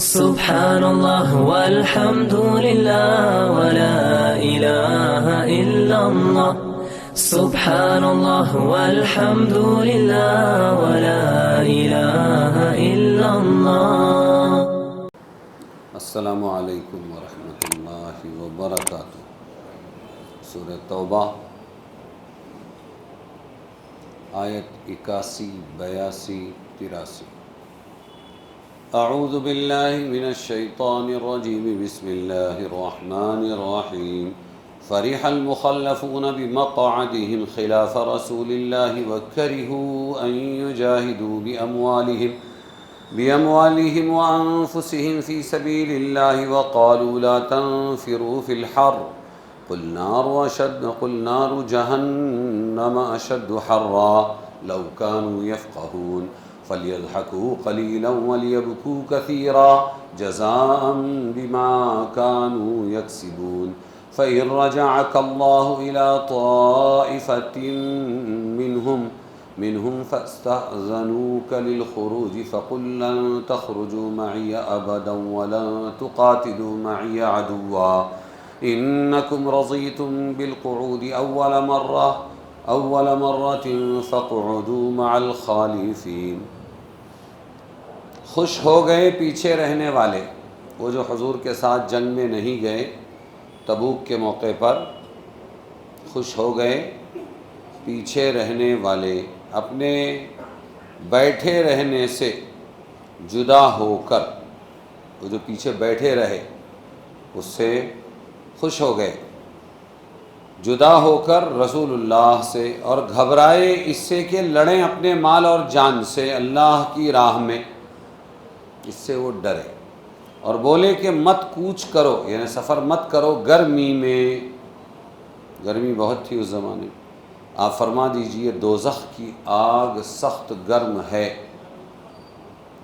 سبحان اللہ والحمد للہ ولا الہ الا اللہ سبحان اللہ والحمد للہ ولا الہ الا اللہ۔ السلام علیکم ورحمۃ اللہ وبرکاتہ۔ سورہ توبہ آیت 81، 82، 83۔ اعوذ باللہ من الشیطان الرجیم، بسم اللہ الرحمن الرحیم۔ فرح المخلفون بمقعدهم خلاف رسول اللہ وکرہوا ان یجاہدوا بأموالهم وأنفسهم في سبيل الله وقالوا لا تنفروا في الحر قل نار جهنم أشد حرا لو كانوا يفقهون فليضحكوا قليلا وليبكوا كثيرا جزاء بما كانوا يكسبون فإن رجعك الله إلى طائفة منهم فاستأذنوك للخروج فقل لن تخرجوا معي أبدا ولن تقاتلوا معي عدوا إنكم رضيتم بالقعود أول مرة فاقعدوا مع الخالفين۔ خوش ہو گئے پیچھے رہنے والے، وہ جو حضور کے ساتھ جنگ میں نہیں گئے، تبوک کے موقع پر خوش ہو گئے پیچھے رہنے والے، اپنے بیٹھے رہنے سے جدا ہو کر، وہ جو پیچھے بیٹھے رہے اس سے خوش ہو گئے، جدا ہو کر رسول اللہ سے، اور گھبرائے اس سے کہ لڑیں اپنے مال اور جان سے اللہ کی راہ میں، اس سے وہ ڈرے، اور بولے کہ مت کوچ کرو، یعنی سفر مت کرو گرمی میں، گرمی بہت تھی اس زمانے میں۔ آپ فرما دیجئے دوزخ کی آگ سخت گرم ہے،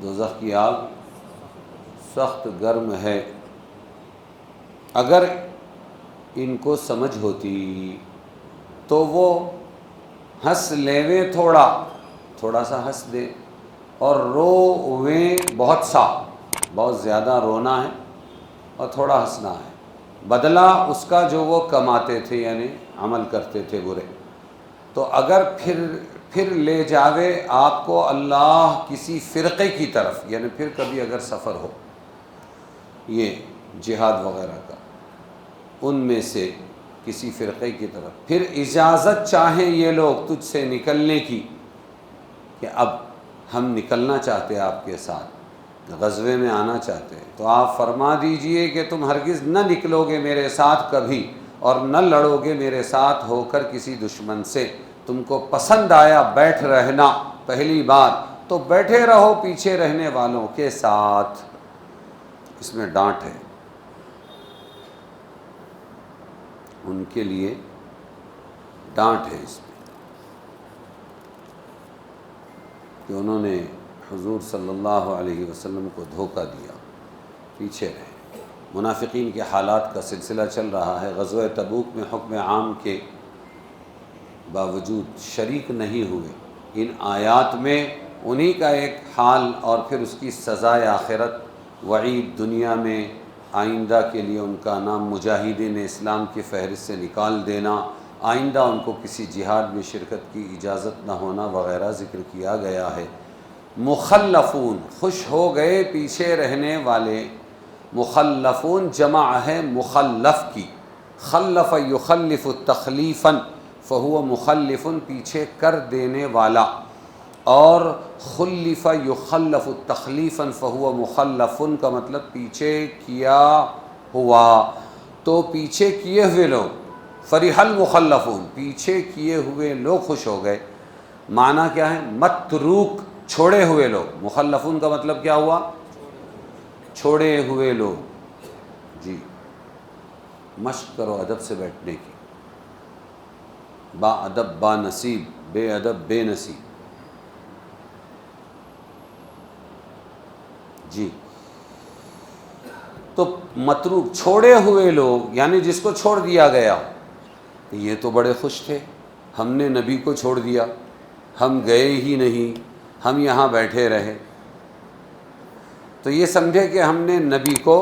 دوزخ کی آگ سخت گرم ہے۔ اگر ان کو سمجھ ہوتی تو وہ ہنس لیویں، تھوڑا سا ہنس دے، اور روویں بہت زیادہ رونا ہے اور تھوڑا ہنسنا ہے، بدلہ اس کا جو وہ کماتے تھے، یعنی عمل کرتے تھے برے۔ تو اگر پھر لے جاوے آپ کو اللہ کسی فرقے کی طرف، یعنی پھر کبھی اگر سفر ہو یہ جہاد وغیرہ کا، ان میں سے کسی فرقے کی طرف، پھر اجازت چاہیں یہ لوگ تجھ سے نکلنے کی کہ اب ہم نکلنا چاہتے ہیں آپ کے ساتھ، غزوے میں آنا چاہتے ہیں، تو آپ فرما دیجئے کہ تم ہرگز نہ نکلو گے میرے ساتھ کبھی، اور نہ لڑو گے میرے ساتھ ہو کر کسی دشمن سے۔ تم کو پسند آیا بیٹھ رہنا پہلی بات، تو بیٹھے رہو پیچھے رہنے والوں کے ساتھ۔ اس میں ڈانٹ ہے ان کے لیے، ڈانٹ ہے اس میں کہ انہوں نے حضور صلی اللہ علیہ وسلم کو دھوکہ دیا، پیچھے رہے۔ منافقین کے حالات کا سلسلہ چل رہا ہے، غزوہ تبوک میں حکم عام کے باوجود شریک نہیں ہوئے، ان آیات میں انہی کا ایک حال، اور پھر اس کی سزائے آخرت، وعید دنیا میں آئندہ کے لیے ان کا نام مجاہدین اسلام کی فہرست سے نکال دینا، آئندہ ان کو کسی جہاد میں شرکت کی اجازت نہ ہونا وغیرہ ذکر کیا گیا ہے۔ مخلفون، خوش ہو گئے پیچھے رہنے والے، مخلفون جمع ہے مخلف کی، خلف یخلف تخلیفا فہو مخلف، پیچھے کر دینے والا، اور خلف یخلف تخلیفا فہو مخلف کا مطلب پیچھے کیا ہوا، تو پیچھے کیے ہوئے لوگ، فرح المخلفون، پیچھے کیے ہوئے لوگ خوش ہو گئے۔ معنی کیا ہے؟ متروک، چھوڑے ہوئے لوگ۔ مخلفون کا مطلب کیا ہوا؟ چھوڑے ہوئے لوگ۔ جی، مشق کرو ادب سے بیٹھنے کی، با ادب با نصیب، بے ادب بے نصیب۔ جی، تو متروک، چھوڑے ہوئے لوگ، یعنی جس کو چھوڑ دیا گیا۔ یہ تو بڑے خوش تھے، ہم نے نبی کو چھوڑ دیا، ہم گئے ہی نہیں، ہم یہاں بیٹھے رہے۔ تو یہ سمجھے کہ ہم نے نبی کو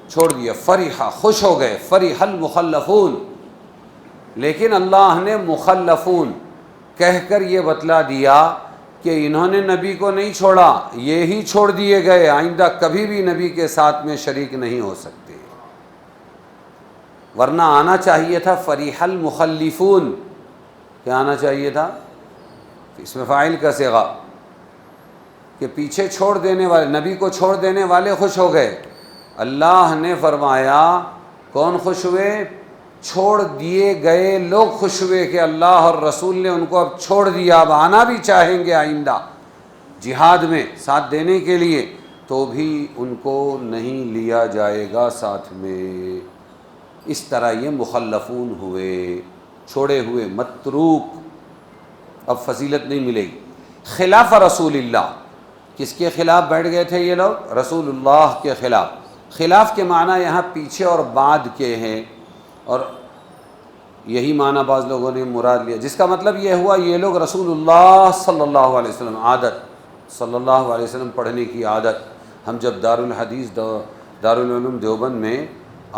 چھوڑ دیا. فرحہ خوش ہو گئے, فرح المخلفون. لیکن اللہ نے مخلفون کہہ کر یہ بتلا دیا کہ انہوں نے نبی کو نہیں چھوڑا, یہی چھوڑ دیے گئے, آئندہ کبھی بھی نبی کے ساتھ میں شریک نہیں ہو سکتے. ورنہ آنا چاہیے تھا فرح المخلفون. کیا آنا چاہیے تھا؟ اس میں فاعل کا صیغہ کہ پیچھے چھوڑ دینے والے, نبی کو چھوڑ دینے والے خوش ہو گئے. اللہ نے فرمایا کون خوش ہوئے؟ چھوڑ دیے گئے لوگ خوش ہوئے کہ اللہ اور رسول نے ان کو اب چھوڑ دیا, اب آنا بھی چاہیں گے آئندہ جہاد میں ساتھ دینے کے لیے, تو بھی ان کو نہیں لیا جائے گا ساتھ میں. اس طرح یہ مخلفون ہوئے, چھوڑے ہوئے, متروک. اب فضیلت نہیں ملے گی. خلاف رسول اللہ, کس کے خلاف بیٹھ گئے تھے یہ لوگ؟ رسول اللہ کے خلاف. خلاف کے معنی یہاں پیچھے اور بعد کے ہیں, اور یہی معنی بعض لوگوں نے مراد لیا, جس کا مطلب یہ ہوا یہ لوگ رسول اللہ صلی اللہ علیہ وسلم عادت, صلی اللہ علیہ وسلم پڑھنے کی عادت. ہم جب دارالحدیث دارالعلوم دیوبند میں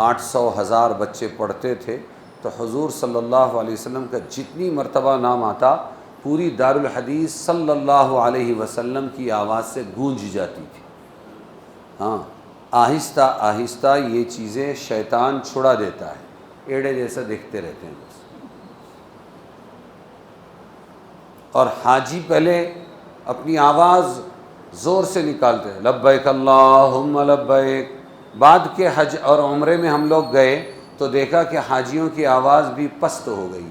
800,000 بچے پڑھتے تھے تو حضور صلی اللہ علیہ وسلم کا جتنی مرتبہ نام آتا پوری دارالحدیث صلی اللہ علیہ وسلم کی آواز سے گونج جاتی تھی. ہاں, آہستہ آہستہ یہ چیزیں شیطان چھڑا دیتا ہے, ایڑے جیسا دیکھتے رہتے ہیں بس. اور حاجی پہلے اپنی آواز زور سے نکالتے ہیں, لبیک اللہم لبیک. بعد کے حج اور عمرے میں ہم لوگ گئے تو دیکھا کہ حاجیوں کی آواز بھی پست ہو گئی,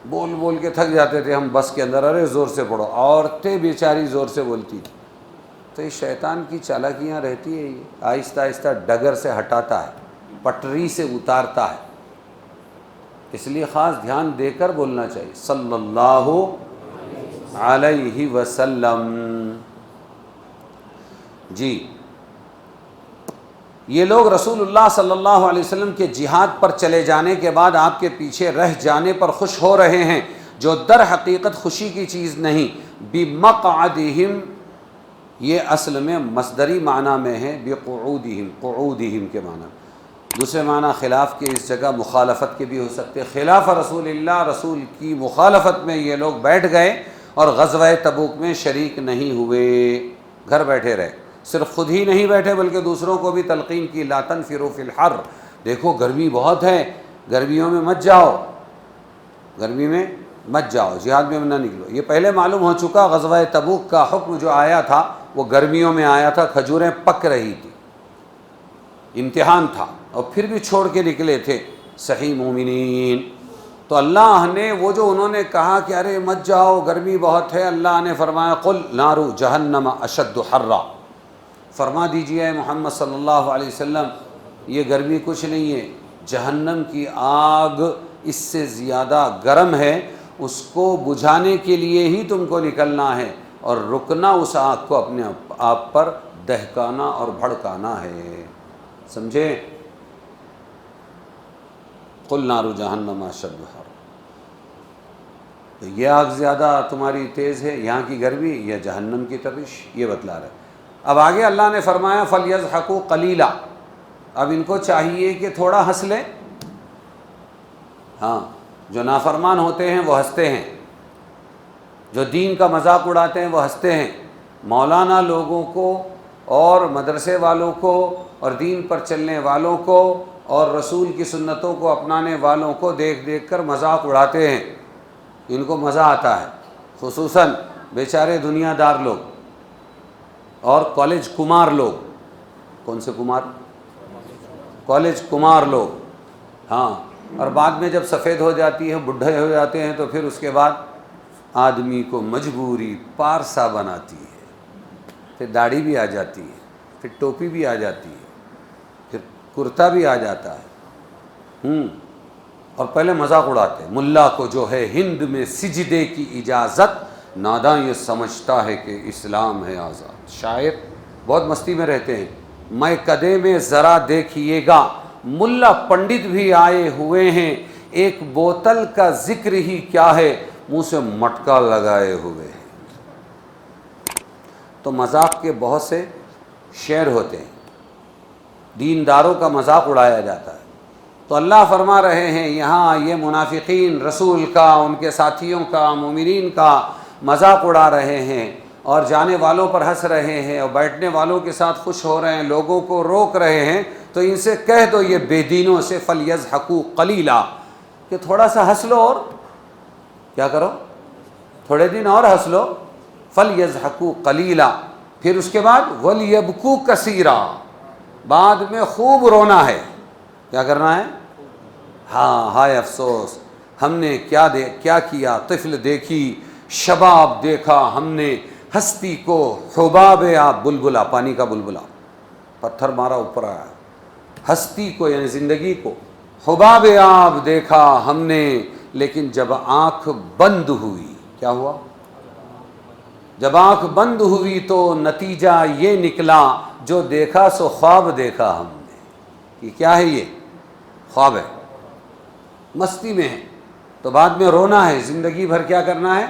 بول بول کے تھک جاتے تھے ہم بس کے اندر, ارے زور سے پڑھو. عورتیں بیچاری زور سے بولتی تھیں. تو یہ شیطان کی چالاکیاں رہتی ہے, یہ آہستہ آہستہ ڈگر سے ہٹاتا ہے, پٹری سے اتارتا ہے. اس لیے خاص دھیان دے کر بولنا چاہیے صلی اللہ علیہ وسلم. جی, یہ لوگ رسول اللہ صلی اللہ علیہ وسلم کے جہاد پر چلے جانے کے بعد آپ کے پیچھے رہ جانے پر خوش ہو رہے ہیں, جو در حقیقت خوشی کی چیز نہیں. بمقعدہم, یہ اصل میں مصدری معنی میں ہے, بقعودہم, قعودہم کے معنی. دوسرے معنی خلاف کے اس جگہ مخالفت کے بھی ہو سکتے. خلاف رسول اللہ, رسول کی مخالفت میں یہ لوگ بیٹھ گئے اور غزوہ تبوک میں شریک نہیں ہوئے, گھر بیٹھے رہے. صرف خود ہی نہیں بیٹھے بلکہ دوسروں کو بھی تلقین کی, لا تنفروا فی الحر, دیکھو گرمی بہت ہے, گرمیوں میں مت جاؤ, گرمی میں مت جاؤ, جہاد میں نہ نکلو. یہ پہلے معلوم ہو چکا غزوہ تبوک کا حکم جو آیا تھا وہ گرمیوں میں آیا تھا, کھجوریں پک رہی تھی, امتحان تھا, اور پھر بھی چھوڑ کے نکلے تھے صحیح مومنین. تو اللہ نے وہ جو انہوں نے کہا کہ ارے مت جاؤ گرمی بہت ہے, اللہ نے فرمایا قل نار جہنم اشد حرا, فرما دیجیے محمد صلی اللہ علیہ وسلم یہ گرمی کچھ نہیں ہے, جہنم کی آگ اس سے زیادہ گرم ہے, اس کو بجھانے کے لیے ہی تم کو نکلنا ہے, اور رکنا اس آگ کو اپنے آپ پر دہکانا اور بھڑکانا ہے. سمجھے؟ قل نار جہنم اشد حرا, تو یہ آگ زیادہ تمہاری تیز ہے, یہاں کی گرمی یا جہنم کی تپش, یہ بتلا رہے. اب آگے اللہ نے فرمایا فَلْيَضْحَكُوا قَلِيلًا, اب ان کو چاہیے کہ تھوڑا ہنس لیں. ہاں, جو نافرمان ہوتے ہیں وہ ہنستے ہیں, جو دین کا مذاق اڑاتے ہیں وہ ہنستے ہیں. مولانا لوگوں کو اور مدرسے والوں کو اور دین پر چلنے والوں کو اور رسول کی سنتوں کو اپنانے والوں کو دیکھ دیکھ کر مذاق اڑاتے ہیں, ان کو مزہ آتا ہے. خصوصاً بیچارے دنیا دار لوگ اور کالج کمار لوگ. کون سے کمار؟ کالج کمار لوگ. ہاں, اور بعد میں جب سفید ہو جاتی ہے, بڈھے ہو جاتے ہیں, تو پھر اس کے بعد آدمی کو مجبوری پارسا بناتی ہے, پھر داڑھی بھی آ جاتی ہے, پھر ٹوپی بھی آ جاتی ہے, پھر کرتا بھی آ جاتا ہے. اور پہلے مذاق اڑاتے ہیں. ملا کو جو ہے ہند میں سجدے کی اجازت, ناداں یہ سمجھتا ہے کہ اسلام ہے آزاد. شاعر بہت مستی میں رہتے ہیں. میں کدے میں ذرا دیکھیے گا, ملا پنڈت بھی آئے ہوئے ہیں, ایک بوتل کا ذکر ہی کیا ہے, منہ سے مٹکا لگائے ہوئے ہیں. تو مذاق کے بہت سے شعر ہوتے ہیں، دینداروں کا مذاق اڑایا جاتا ہے۔ تو اللہ فرما رہے ہیں یہاں یہ منافقین رسول کا، ان کے ساتھیوں کا، مومنین کا مذاق اڑا رہے ہیں اور جانے والوں پر ہنس رہے ہیں اور بیٹھنے والوں کے ساتھ خوش ہو رہے ہیں، لوگوں کو روک رہے ہیں۔ تو ان سے کہہ دو یہ بے دینوں سے فَلْيَضْحَكُوا قَلِيلًا کہ تھوڑا سا ہنس لو اور کیا کرو، تھوڑے دن اور ہنس لو۔ فَلْيَضْحَكُوا قَلِيلًا، پھر اس کے بعد وَلْيَبْكُوا كَثِيرًا، بعد میں خوب رونا ہے۔ کیا کرنا ہے؟ ہاں، ہائے افسوس ہم نے کیا کیا، طفل دیکھی، شباب دیکھا ہم نے، ہستی کو حباب آب، بلبلا، پانی کا بلبلا، پتھر مارا اوپر آیا، ہستی کو یعنی زندگی کو حباب آب دیکھا ہم نے، لیکن جب آنکھ بند ہوئی کیا ہوا؟ جب آنکھ بند ہوئی تو نتیجہ یہ نکلا جو دیکھا سو خواب دیکھا ہم نے۔ کہ کیا ہے یہ؟ خواب ہے، مستی میں ہے، تو بعد میں رونا ہے، زندگی بھر کیا کرنا ہے؟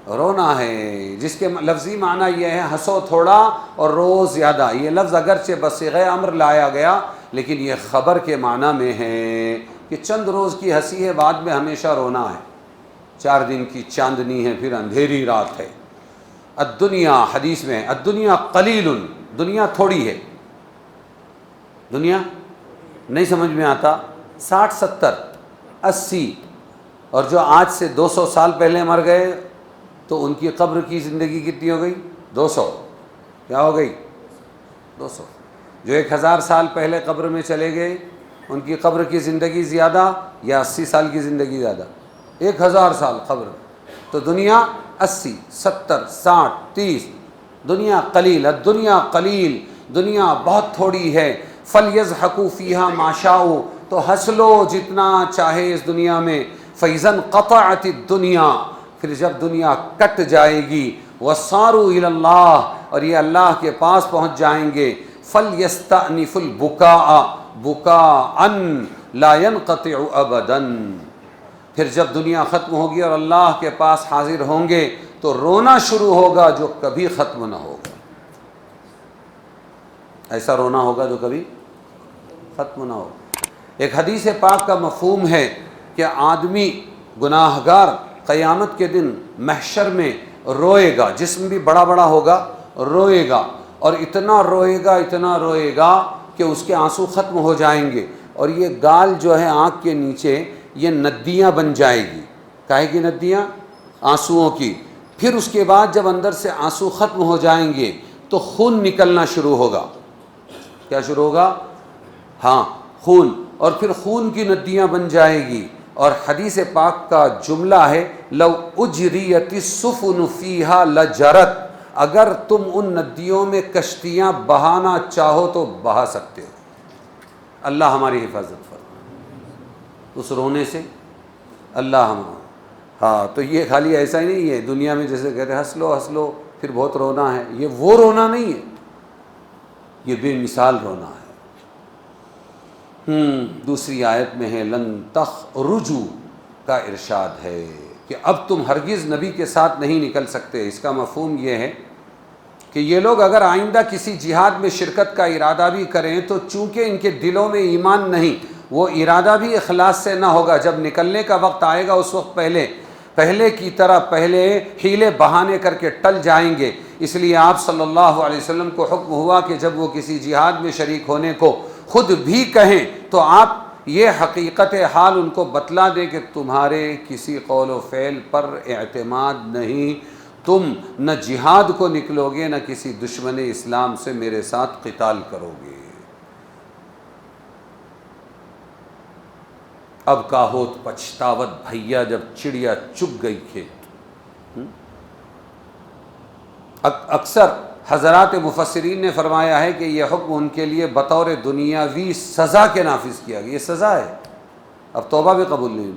رونا ہے، جس کے لفظی معنی یہ ہے ہنسو تھوڑا اور رو زیادہ۔ یہ لفظ اگرچہ بصیغہ امر لایا گیا لیکن یہ خبر کے معنی میں ہے کہ چند روز کی ہنسی ہے، بعد میں ہمیشہ رونا ہے۔ 4 دن کی چاندنی ہے، پھر اندھیری رات ہے۔ الدنیا، حدیث میں الدنیا قلیل، دنیا تھوڑی ہے۔ دنیا نہیں سمجھ میں آتا، 60 70 80، اور جو آج سے 200 سال پہلے مر گئے تو ان کی قبر کی زندگی کتنی ہو گئی؟ 200۔ کیا ہو گئی؟ 200۔ جو 1000 سال پہلے قبر میں چلے گئے ان کی قبر کی زندگی زیادہ یا 80 سال کی زندگی زیادہ؟ 1000 سال قبر میں۔ تو دنیا 80 70 60 30، دنیا قلیل، الدنیا قلیل، دنیا بہت تھوڑی ہے۔ فَلْيَضْحَكُوا فِيهَا مَا شَاءُوا، تو ہنس لو جتنا چاہے اس دنیا میں۔ فَإِذَا انْقَطَعَتِ الدُّنْيَا، پھر جب دنیا کٹ جائے گی، وَصَارُوا إِلَى اللَّهِ، اور یہ اللہ کے پاس پہنچ جائیں گے۔ فَلْيَسْتَأْنِفُوا الْبُكَاءَ بُكَاءً لَا يَنْقَطِعُ أَبَدًا، پھر جب دنیا ختم ہوگی اور اللہ کے پاس حاضر ہوں گے تو رونا شروع ہوگا جو کبھی ختم نہ ہوگا۔ ایسا رونا ہوگا جو کبھی ختم نہ ہوگا۔ ایک حدیث پاک کا مفہوم ہے کہ آدمی گناہگار قیامت کے دن محشر میں روئے گا، جسم بھی بڑا بڑا ہوگا، روئے گا، اور اتنا روئے گا اتنا روئے گا کہ اس کے آنسو ختم ہو جائیں گے، اور یہ گال جو ہے آنکھ کے نیچے یہ ندیاں بن جائے گی۔ کاہے کی ندیاں؟ آنسوؤں کی۔ پھر اس کے بعد جب اندر سے آنسو ختم ہو جائیں گے تو خون نکلنا شروع ہوگا۔ کیا شروع ہوگا؟ ہاں، خون، اور پھر خون کی ندیاں بن جائے گی۔ اور حدیث پاک کا جملہ ہے لو اجریت السفن فیہا لجرت، اگر تم ان ندیوں میں کشتیاں بہانا چاہو تو بہا سکتے ہو۔ اللہ ہماری حفاظت فرمائے اس رونے سے، اللہ ہمارا۔ ہاں، تو یہ خالی ایسا ہی نہیں ہے دنیا میں جیسے کہتے ہیں ہنس لو ہنس لو پھر بہت رونا ہے، یہ وہ رونا نہیں ہے، یہ بے مثال رونا ہے۔ دوسری آیت میں ہے لن تخرجوا کا ارشاد ہے کہ اب تم ہرگز نبی کے ساتھ نہیں نکل سکتے۔ اس کا مفہوم یہ ہے کہ یہ لوگ اگر آئندہ کسی جہاد میں شرکت کا ارادہ بھی کریں تو چونکہ ان کے دلوں میں ایمان نہیں، وہ ارادہ بھی اخلاص سے نہ ہوگا۔ جب نکلنے کا وقت آئے گا اس وقت پہلے کی طرح پہلے ہیلے بہانے کر کے ٹل جائیں گے۔ اس لیے آپ صلی اللہ علیہ وسلم کو حکم ہوا کہ جب وہ کسی جہاد میں شریک ہونے کو خود بھی کہیں تو آپ یہ حقیقت حال ان کو بتلا دیں کہ تمہارے کسی قول و فعل پر اعتماد نہیں، تم نہ جہاد کو نکلو گے نہ کسی دشمن اسلام سے میرے ساتھ قتال کرو گے۔ اب کا ہوت پچھتاوت بھیا جب چڑیا چگ گئی کھیت۔ اکثر حضرات مفسرین نے فرمایا ہے کہ یہ حکم ان کے لیے بطور دنیاوی سزا کے نافذ کیا گیا۔ یہ سزا ہے، اب توبہ بھی قبول نہیں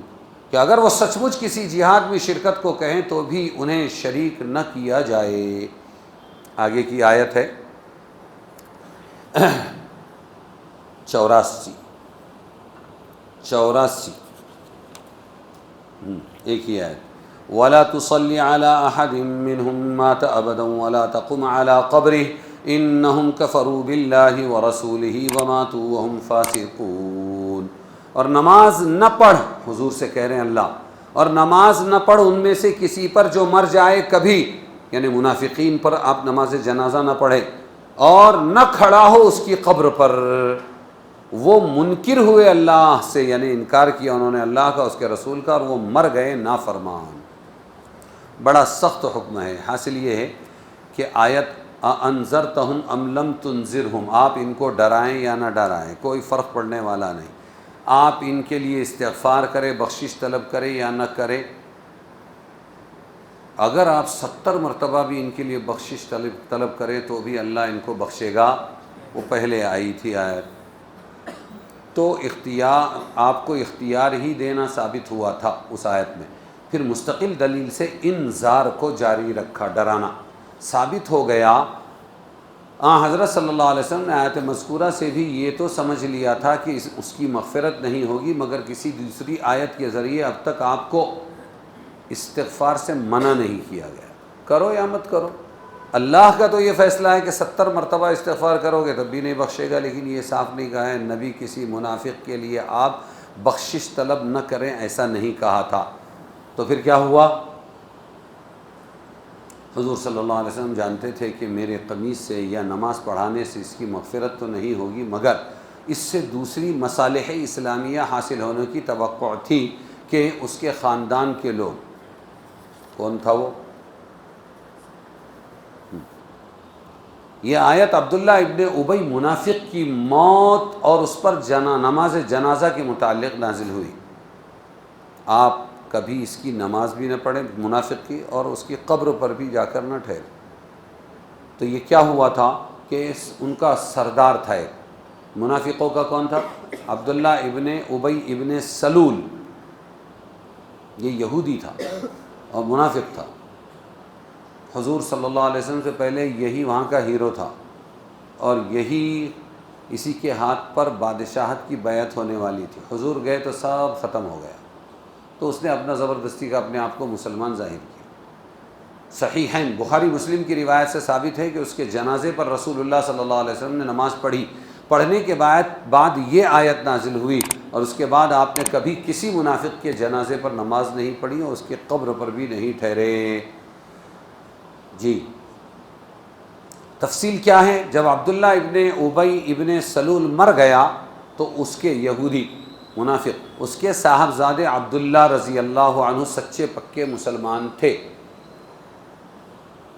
کہ اگر وہ سچ مچ کسی جہاد میں شرکت کو کہیں تو بھی انہیں شریک نہ کیا جائے۔ آگے کی آیت ہے 84 ایک ہی آیت وَلَا تُصَلِّ عَلَىٰ أَحَدٍ مِّنْهُمْ مَاتَ أَبَدًا وَلَا تَقُمْ عَلَىٰ قَبْرِهِ انہم کفروا باللہ ورسولہ وماتوا وہم فاسقون۔ اور نماز نہ پڑھ، حضور سے کہہ رہے ہیں اللہ، اور نماز نہ پڑھ ان میں سے کسی پر جو مر جائے کبھی، یعنی منافقین پر آپ نماز جنازہ نہ پڑھے، اور نہ کھڑا ہو اس کی قبر پر۔ وہ منکر ہوئے اللہ سے، یعنی انکار کیا انہوں نے اللہ کا، اس کے رسول کا، اور وہ مر گئے نافرمان۔ بڑا سخت حکم ہے۔ حاصل یہ ہے کہ آیت انذرتہم ام لم تنذرہم، آپ ان کو ڈرائیں یا نہ ڈرائیں کوئی فرق پڑنے والا نہیں۔ آپ ان کے لیے استغفار کریں، بخشش طلب کریں یا نہ کریں، اگر آپ 70 مرتبہ بھی ان کے لیے بخشش طلب کریں تو بھی اللہ ان کو بخشے گا۔ وہ پہلے آئی تھی آیت، تو اختیار، آپ کو اختیار ہی دینا ثابت ہوا تھا اس آیت میں۔ پھر مستقل دلیل سے انذار کو جاری رکھا، ڈرانا ثابت ہو گیا۔ حضرت صلی اللہ علیہ وسلم نے آیت مذکورہ سے بھی یہ تو سمجھ لیا تھا کہ اس کی مغفرت نہیں ہوگی، مگر کسی دوسری آیت کے ذریعے اب تک آپ کو استغفار سے منع نہیں کیا گیا، کرو یا مت کرو۔ اللہ کا تو یہ فیصلہ ہے کہ 70 مرتبہ استغفار کرو گے تب بھی نہیں بخشے گا، لیکن یہ صاف نہیں کہا ہے نبی کسی منافق کے لیے آپ بخشش طلب نہ کریں، ایسا نہیں کہا تھا۔ تو پھر کیا ہوا؟ حضور صلی اللہ علیہ وسلم جانتے تھے کہ میرے قمیص سے یا نماز پڑھانے سے اس کی مغفرت تو نہیں ہوگی، مگر اس سے دوسری مصالح اسلامیہ حاصل ہونے کی توقع تھی کہ اس کے خاندان کے لوگ، کون تھا وہ؟ یہ آیت عبداللہ ابن ابی منافق کی موت اور اس پر نماز جنازہ کے متعلق نازل ہوئی۔ آپ کبھی اس کی نماز بھی نہ پڑھیں منافق کی، اور اس کی قبر پر بھی جا کر نہ ٹھہرے۔ تو یہ کیا ہوا تھا کہ ان کا سردار تھا ایک، منافقوں کا کون تھا؟ عبداللہ ابن ابی ابن سلول، یہ یہودی تھا اور منافق تھا۔ حضور صلی اللہ علیہ وسلم سے پہلے یہی وہاں کا ہیرو تھا، اور اسی کے ہاتھ پر بادشاہت کی بیعت ہونے والی تھی۔ حضور گئے تو سب ختم ہو گیا، تو اس نے اپنا زبردستی کا اپنے آپ کو مسلمان ظاہر کیا۔ صحیحین بخاری مسلم کی روایت سے ثابت ہے کہ اس کے جنازے پر رسول اللہ صلی اللہ علیہ وسلم نے نماز پڑھی، پڑھنے کے بعد یہ آیت نازل ہوئی، اور اس کے بعد آپ نے کبھی کسی منافق کے جنازے پر نماز نہیں پڑھی اور اس کے قبر پر بھی نہیں ٹھہرے۔ جی تفصیل کیا ہے؟ جب عبداللہ ابن ابی ابن سلول مر گیا تو اس کے یہودی منافق، اس کے صاحبزادے عبداللہ رضی اللہ عنہ سچے پکے مسلمان تھے،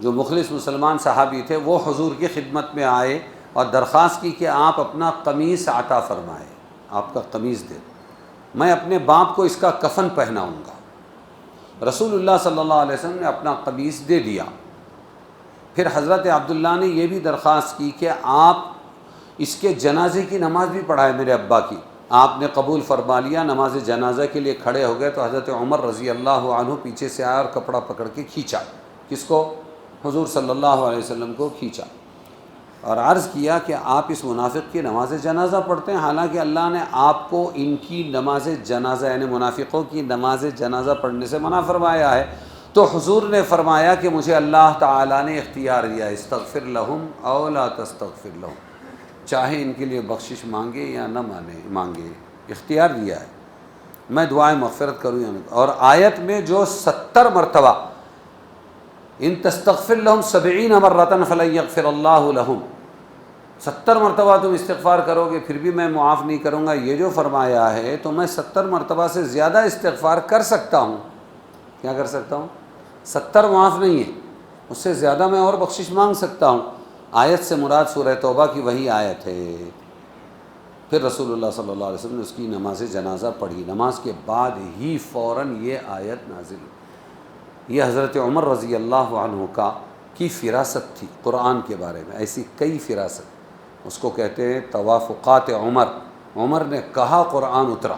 جو مخلص مسلمان صحابی تھے، وہ حضور کی خدمت میں آئے اور درخواست کی کہ آپ اپنا قمیص عطا فرمائیں، آپ کا قمیص دے، میں اپنے باپ کو اس کا کفن پہناؤں گا۔ رسول اللہ صلی اللہ علیہ وسلم نے اپنا قمیص دے دیا۔ پھر حضرت عبداللہ نے یہ بھی درخواست کی کہ آپ اس کے جنازے کی نماز بھی پڑھائے میرے ابا کی۔ آپ نے قبول فرما لیا، نماز جنازہ کے لیے کھڑے ہو گئے تو حضرت عمر رضی اللہ عنہ پیچھے سے آیا اور کپڑا پکڑ کے کھینچا۔ کس کو؟ حضور صلی اللہ علیہ وسلم کو کھینچا، اور عرض کیا کہ آپ اس منافق کی نماز جنازہ پڑھتے ہیں، حالانکہ اللہ نے آپ کو ان کی نماز جنازہ یعنی منافقوں کی نماز جنازہ پڑھنے سے منع فرمایا ہے۔ تو حضور نے فرمایا کہ مجھے اللہ تعالیٰ نے اختیار دیا، استغفر لہم او لا تستغفر لہم، چاہے ان کے لیے بخشش مانگے یا نہ مانگے، اختیار دیا ہے، میں دعائیں مغفرت کروں یا نہ۔ اور آیت میں جو 70 مرتبہ ان تستغفر لہم 70 مرۃ فلن یغفر اللہ لہم، 70 مرتبہ تم استغفار کرو گے پھر بھی میں معاف نہیں کروں گا، یہ جو فرمایا ہے تو میں 70 مرتبہ سے زیادہ استغفار کر سکتا ہوں۔ کیا کر سکتا ہوں؟ 70 معاف نہیں ہے، اس سے زیادہ میں اور بخشش مانگ سکتا ہوں۔ آیت سے مراد سورہ توبہ کی وہی آیت ہے۔ پھر رسول اللہ صلی اللہ علیہ وسلم نے اس کی نماز جنازہ پڑھی، نماز کے بعد ہی فوراً یہ آیت نازل ہوئی۔ یہ حضرت عمر رضی اللہ عنہ کی فراست تھی قرآن کے بارے میں، ایسی کئی فراست، اس کو کہتے ہیں توافقات عمر۔ عمر نے کہا قرآن اترا۔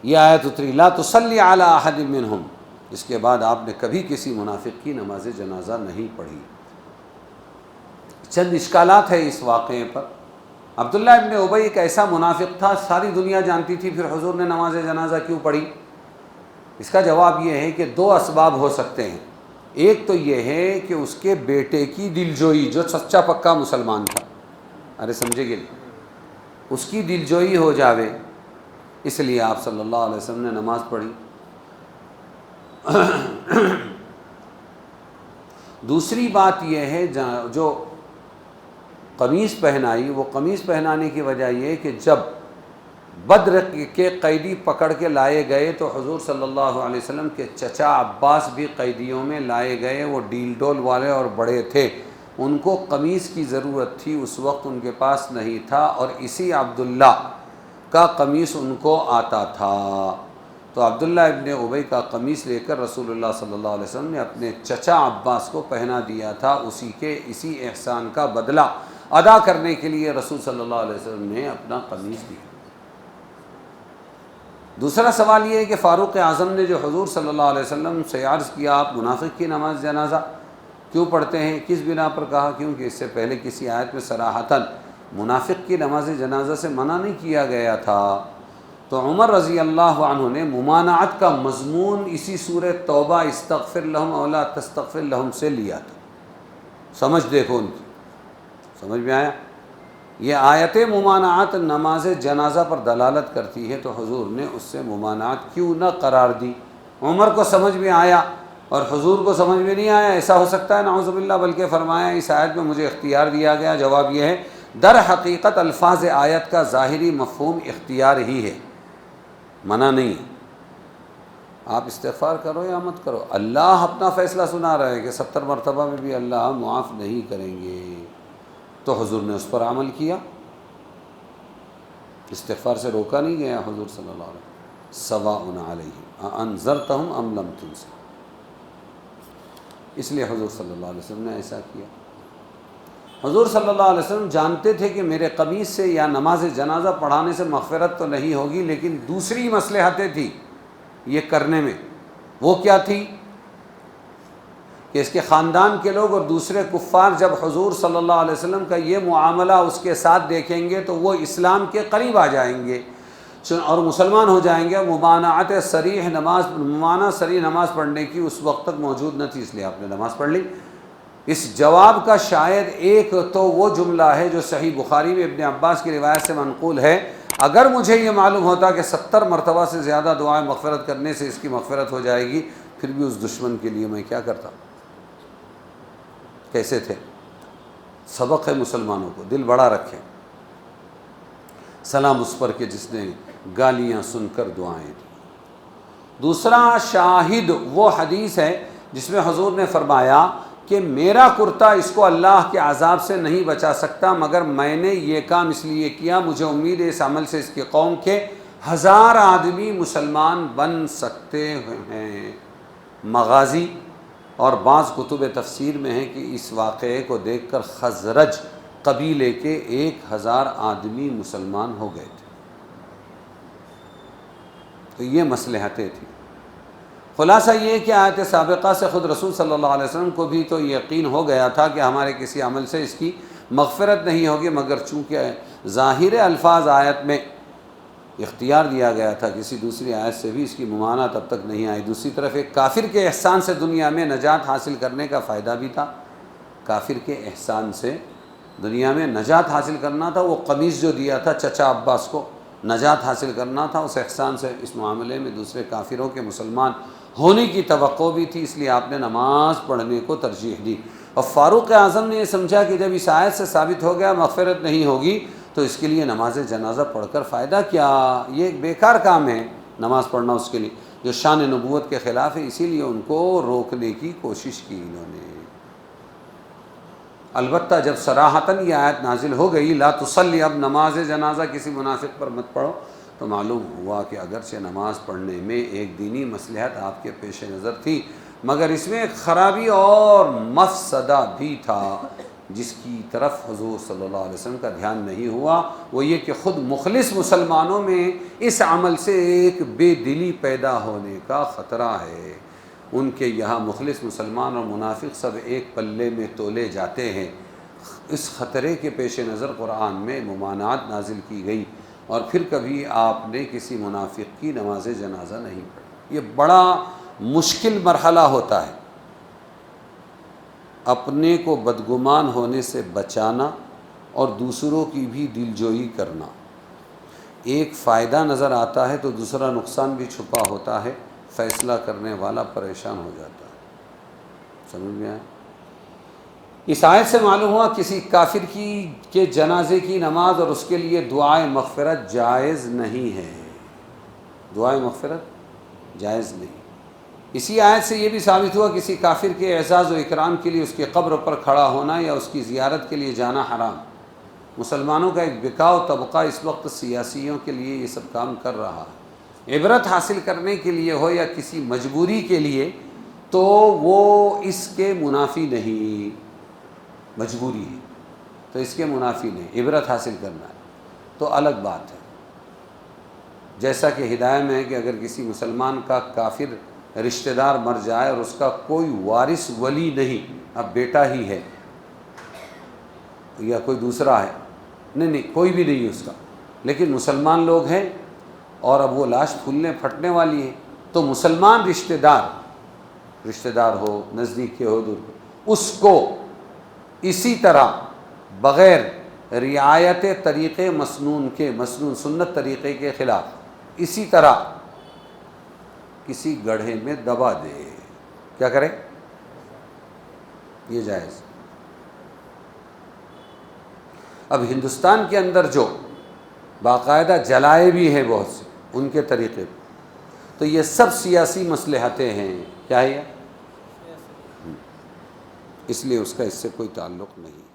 یہ آیت اتری لا تصلی علی احد منہم، اس کے بعد آپ نے کبھی کسی منافق کی نماز جنازہ نہیں پڑھی۔ چند اشکالات ہے اس واقعے پر۔ عبداللہ ابن ابی ایک ایسا منافق تھا، ساری دنیا جانتی تھی، پھر حضور نے نماز جنازہ کیوں پڑھی؟ اس کا جواب یہ ہے کہ 2 اسباب ہو سکتے ہیں۔ ایک تو یہ ہے کہ اس کے بیٹے کی دلجوئی، جو سچا پکا مسلمان تھا، ارے سمجھے گے، اس کی دلجوئی ہو جاوے، اس لیے آپ صلی اللہ علیہ وسلم نے نماز پڑھی۔ دوسری بات یہ ہے جو قمیص پہنائی، وہ قمیص پہنانے کی وجہ یہ کہ جب بدر کے قیدی پکڑ کے لائے گئے تو حضور صلی اللہ علیہ وسلم کے چچا عباس بھی قیدیوں میں لائے گئے، وہ ڈیل ڈول والے اور بڑے تھے، ان کو قمیص کی ضرورت تھی، اس وقت ان کے پاس نہیں تھا، اور اسی عبداللہ کا قمیص ان کو آتا تھا، تو عبداللہ ابن ابی کا قمیص لے کر رسول اللہ صلی اللہ علیہ وسلم نے اپنے چچا عباس کو پہنا دیا تھا، اسی احسان کا بدلہ ادا کرنے کے لیے رسول صلی اللہ علیہ وسلم نے اپنا قمیص دیا۔ دوسرا سوال یہ ہے کہ فاروق اعظم نے جو حضور صلی اللہ علیہ وسلم سے عرض کیا آپ منافق کی نماز جنازہ کیوں پڑھتے ہیں، کس بنا پر کہا، کیونکہ اس سے پہلے کسی آیت میں صراحتاً منافق کی نماز جنازہ سے منع نہیں کیا گیا تھا، تو عمر رضی اللہ عنہ نے ممانعت کا مضمون اسی سورہ توبہ استغفر لہم او لا تستغفر لہم سے لیا تھا۔ سمجھ دیکھو ان کی، سمجھ میں آیا؟ یہ آیت ممانعت نماز جنازہ پر دلالت کرتی ہے، تو حضور نے اس سے ممانعت کیوں نہ قرار دی؟ عمر کو سمجھ میں آیا اور حضور کو سمجھ میں نہیں آیا، ایسا ہو سکتا ہے؟ نعوذ باللہ، بلکہ فرمایا اس آیت میں مجھے اختیار دیا گیا۔ جواب یہ ہے در حقیقت الفاظ آیت کا ظاہری مفہوم اختیار ہی ہے، منع نہیں ہے، آپ استغفار کرو یا مت کرو، اللہ اپنا فیصلہ سنا رہا ہے کہ 70 مرتبہ میں بھی اللہ معاف نہیں کریں گے، تو حضور نے اس پر عمل کیا، استغفار سے روکا نہیں گیا حضور صلی اللہ علیہ وسلم۔ سواء علیہم انذرتہم ام لم تنذر، اس لیے حضور صلی اللہ علیہ وسلم نے ایسا کیا۔ حضور صلی اللہ علیہ وسلم جانتے تھے کہ میرے قمیص سے یا نماز جنازہ پڑھانے سے مغفرت تو نہیں ہوگی، لیکن دوسری مصلحتیں تھیں یہ کرنے میں، وہ کیا تھی کہ اس کے خاندان کے لوگ اور دوسرے کفار جب حضور صلی اللہ علیہ وسلم کا یہ معاملہ اس کے ساتھ دیکھیں گے تو وہ اسلام کے قریب آ جائیں گے اور مسلمان ہو جائیں گے۔ ممانعت صریح نماز پڑھنے کی اس وقت تک موجود نہ تھی، اس لیے آپ نے نماز پڑھ لی۔ اس جواب کا شاید ایک تو وہ جملہ ہے جو صحیح بخاری میں ابن عباس کی روایت سے منقول ہے، اگر مجھے یہ معلوم ہوتا کہ 70 مرتبہ سے زیادہ دعائیں مغفرت کرنے سے اس کی مغفرت ہو جائے گی، پھر بھی اس دشمن کے لیے میں کیا کرتا۔ کیسے تھے؟ سبق ہے مسلمانوں کو، دل بڑا رکھیں، سلام اس پر کہ جس نے گالیاں سن کر دعائیں دی۔ دوسرا شاہد وہ حدیث ہے جس میں حضور نے فرمایا کہ میرا کرتا اس کو اللہ کے عذاب سے نہیں بچا سکتا، مگر میں نے یہ کام اس لیے کیا، مجھے امید ہے اس عمل سے اس کی قوم کے 1000 آدمی مسلمان بن سکتے ہیں۔ مغازی اور بعض کتب تفسیر میں ہے کہ اس واقعے کو دیکھ کر خزرج قبیلے کے 1000 آدمی مسلمان ہو گئے تھے، تو یہ مصلحتیں تھیں۔ خلاصہ یہ کہ آیت سابقہ سے خود رسول صلی اللہ علیہ وسلم کو بھی تو یقین ہو گیا تھا کہ ہمارے کسی عمل سے اس کی مغفرت نہیں ہوگی، مگر چونکہ ظاہر الفاظ آیت میں اختیار دیا گیا تھا، کسی دوسری آیت سے بھی اس کی ممانعت اب تک نہیں آئی۔ دوسری طرف ایک کافر کے احسان سے دنیا میں نجات حاصل کرنے کا فائدہ بھی تھا، کافر کے احسان سے دنیا میں نجات حاصل کرنا تھا، وہ قمیص جو دیا تھا چچا عباس کو، نجات حاصل کرنا تھا اس احسان سے۔ اس معاملے میں دوسرے کافروں کے مسلمان ہونے کی توقع بھی تھی، اس لیے آپ نے نماز پڑھنے کو ترجیح دی۔ اور فاروق اعظم نے یہ سمجھا کہ جب اس آیت سے ثابت ہو گیا مغفرت نہیں ہوگی تو اس کے لیے نماز جنازہ پڑھ کر فائدہ کیا، یہ ایک بیکار کام ہے نماز پڑھنا اس کے لیے جو شان نبوت کے خلاف ہے، اسی لیے ان کو روکنے کی کوشش کی انہوں نے۔ البتہ جب صراحتاً یہ آیت نازل ہو گئی لا تصلی، اب نماز جنازہ کسی منافق پر مت پڑھو، تو معلوم ہوا کہ اگرچہ نماز پڑھنے میں ایک دینی مصلحت آپ کے پیش نظر تھی، مگر اس میں ایک خرابی اور مفسدہ بھی تھا جس کی طرف حضور صلی اللہ علیہ وسلم کا دھیان نہیں ہوا، وہ یہ کہ خود مخلص مسلمانوں میں اس عمل سے ایک بے دلی پیدا ہونے کا خطرہ ہے۔ ان کے یہاں مخلص مسلمان اور منافق سب ایک پلے میں تولے جاتے ہیں، اس خطرے کے پیش نظر قرآن میں ممانعت نازل کی گئی، اور پھر کبھی آپ نے کسی منافق کی نماز جنازہ نہیں پڑھی۔ یہ بڑا مشکل مرحلہ ہوتا ہے، اپنے کو بدگمان ہونے سے بچانا اور دوسروں کی بھی دلجوئی کرنا۔ ایک فائدہ نظر آتا ہے تو دوسرا نقصان بھی چھپا ہوتا ہے، فیصلہ کرنے والا پریشان ہو جاتا ہے۔ سمجھ میں آیا؟ اس آیت سے معلوم ہوا کسی کافر کے جنازے کی نماز اور اس کے لیے دعائے مغفرت جائز نہیں ہے۔ دعائے مغفرت جائز نہیں۔ اسی آیت سے یہ بھی ثابت ہوا کسی کافر کے اعزاز و اکرام کے لیے اس کی قبر پر کھڑا ہونا یا اس کی زیارت کے لیے جانا حرام۔ مسلمانوں کا ایک بکاؤ طبقہ اس وقت سیاسیوں کے لیے یہ سب کام کر رہا ہے، عبرت حاصل کرنے کے لیے ہو یا کسی مجبوری کے لیے، تو وہ اس کے منافی نہیں۔ مجبوری ہے تو اس کے منافی نہیں، عبرت حاصل کرنا ہے تو الگ بات ہے۔ جیسا کہ ہدایت میں ہے کہ اگر کسی مسلمان کا کافر رشتہ دار مر جائے اور اس کا کوئی وارث ولی نہیں، اب بیٹا ہی ہے یا کوئی دوسرا ہے، نہیں کوئی بھی نہیں اس کا، لیکن مسلمان لوگ ہیں اور اب وہ لاش پھولنے پھٹنے والی ہے، تو مسلمان رشتہ دار ہو، نزدیک کے ہو، دور کے، اس کو اسی طرح بغیر رعایت طریقے مسنون سنت طریقے کے خلاف اسی طرح کسی گڑھے میں دبا دے۔ کیا کرے؟ یہ جائز۔ اب ہندوستان کے اندر جو باقاعدہ جلائے بھی ہیں بہت سے ان کے طریقے، تو یہ سب سیاسی مصلحتیں ہیں۔ کیا ہے یہ؟ اس لیے اس کا اس سے کوئی تعلق نہیں۔